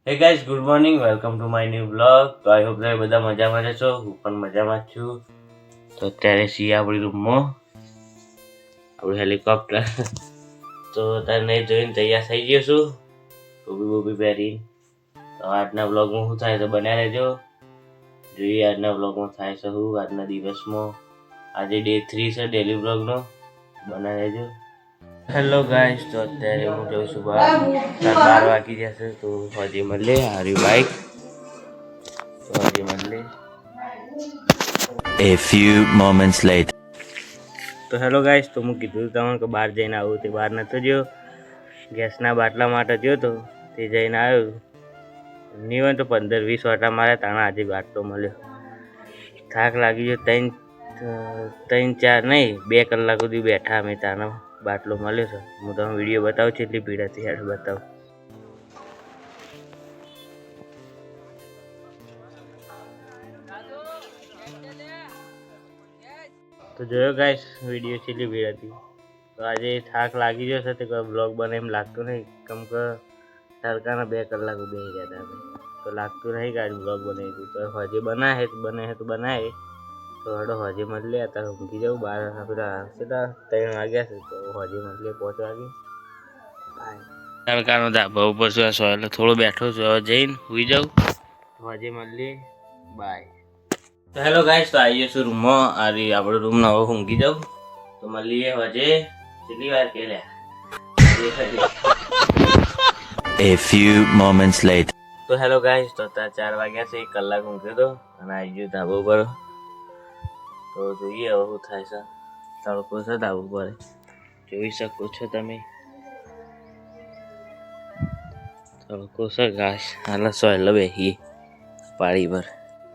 Hey guys, good morning. Welcome to my new vlog. તો I hope તમે બધા મજામાં છો. હું પણ મજામાં જ છું. તો અત્યારે છીએ આપણી રૂમમાં આપણું હેલિકોપ્ટર. તો અત્યારે નહીં જોઈને તૈયાર થઈ ગયો છું ટોપી પહેરી. તો આજના વ્લોગમાં શું થાય તો બન્યા રહેજો. જોઈએ આજના વ્લોગમાં થાય છે શું આજના દિવસમાં. આજે ડે 3 છે ડેલી વ્લોગનો. બન્યા રહેજો. હેલો ગાઈસ, તો અત્યારે હું જઉં છું બહાર. 12 વાગી જશે તો હજી મળે હારી બાઈક. તો હજી મળે. A few moments later. તો હેલો ગાઈસ, તો હું કીધું તમને કે બહાર જઈને આવું તે બહાર નહોતો ગયો. ગેસના બાટલા માટે ગયો તો તે જઈને આવ્યો. નહીં હોય તો 15-20 વાટા મારે તાણા આજે બાટલો મળ્યો. થાક લાગી ગયો. 3-4 નહીં 2 કલાક સુધી બેઠા અમે તાનો બાટલો મળ્યો છે. હું તમને વિડીયો બતાવું છું એટલી ભીડ હતી યાર બતાવું. તો જોયો ગાઈસ વિડીયો છેલ્લી ભીડ હતી. તો આજે થાક લાગી ગયો છે તે કોઈ બ્લોગ બને એમ લાગતું નહીં. કેમ કે તડકાના 2 કલાક બેસી ગયા હતા અમે. તો લાગતું નહીં કે આજે બ્લોગ બનાવી તો હજી બનાવે તો બનાવે. તો હડો હજી મળીએ અત્યારે ઊંઘી જાઉં. 12 પેલા 3 વાગ્યા છે તો હજી મળીએ 5 વાગે. તડકાનો ધાબા ઉપર છું એટલે થોડો બેઠો છું. હવે જઈને સુઈ જાઉં. હજી મળીએ બાય. તો હેલો ગાઈસ, તો આવી જશું રૂમમાં. આ આપણો રૂમ ના હવે ઊંઘી જાઉં. તો મળીએ હજે કેટલી વાર કે A few moments later. તો હેલો ગાઈસ, તો અત્યારે 4 વાગ્યા છે. 1 કલાક ઊંઘ્યો તો અને આવી ગયો ધાબા ઉપર. તો જોઈએ હવે શું થાય છે. તડકો છે ધાબા ઉપર જોઈ શકો છો તમે. તડકો છે ઘાસ હાલ સોયલ બેહીએ પાડી પર.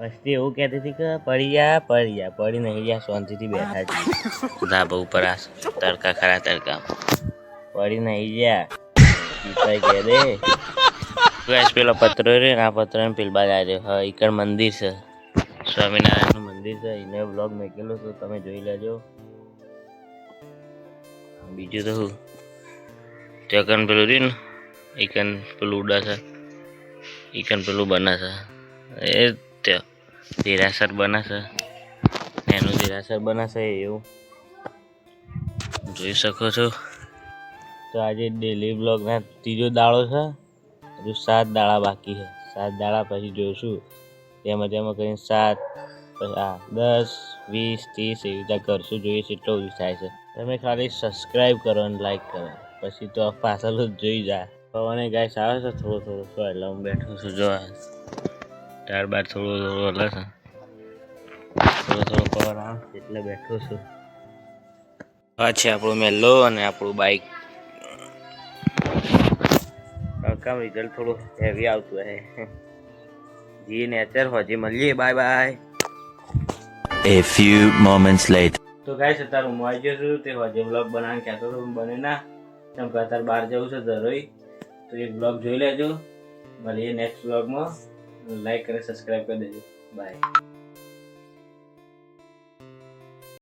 મસ્તી એવું કહેતી હતી કે પડી નહીં ગયા શાંતિથી બેઠા છીએ ધાબા ઉપર. આ તડકા ખરા તડકા પડી નહીં ગયા કહે દે. પેલો પત્રો રે આ પત્રો ને પેલ બાદ આવ્યો. હા ઈકર મંદિર છે, સ્વામિનારાયણનું મંદિર છે. એને બ્લોગ મેકેલો તો તમે જોઈ લેજો. બીજું તો શું ચકન પેલું રહ્યું ને ઈકન પેલું ઉડા છે, ઈકન પેલું બને છે એ ત્યાં દેરાસર બને છે. એનું દેરાસર બને છે એવું જોઈ શકો છો. તો આજે ડેલી બ્લોગના 3જો દાડો છે. હજુ 7 દાડા બાકી છે. 7 દાડા પછી જોઈશું તેમાં કરીને 7 પછી 10 20 30 એવી રીતે કરશું. જોઈએ કેટલો વ્યૂ થાય છે. તમે ખાલી સબસ્ક્રાઈબ કરો અને લાઈક કરો પછી તો પાછળ જ જોઈ જાય. પવન ગાઈસ આવે છે થોડો તો એટલે હું બેઠો છું. જો ત્યારબાદ થોડો હલે છે. થોડો પવન આવે એટલે બેઠો છું. આ છે આપણો મેલ્લો અને આપણું બાઈક. તડકામાં રિઝલ્ટ થોડું હેવી આવતું હે. જી નેચર હજી મળીએ bye bye. A few moments later. તો ગાઈસ અત્યારે હું આવી ગયો છું. તે હજી બ્લોગ બનાવવાનું કહેતો હતો બને ના. કેમ કે અત્યારે બહાર જવું છે ધરોઈ. તો એક બ્લોગ જોઈ લેજો. મળીએ નેક્સ્ટ બ્લોગમાં. લાઈક અને સબસ્ક્રાઈબ કરી દેજો. બાય.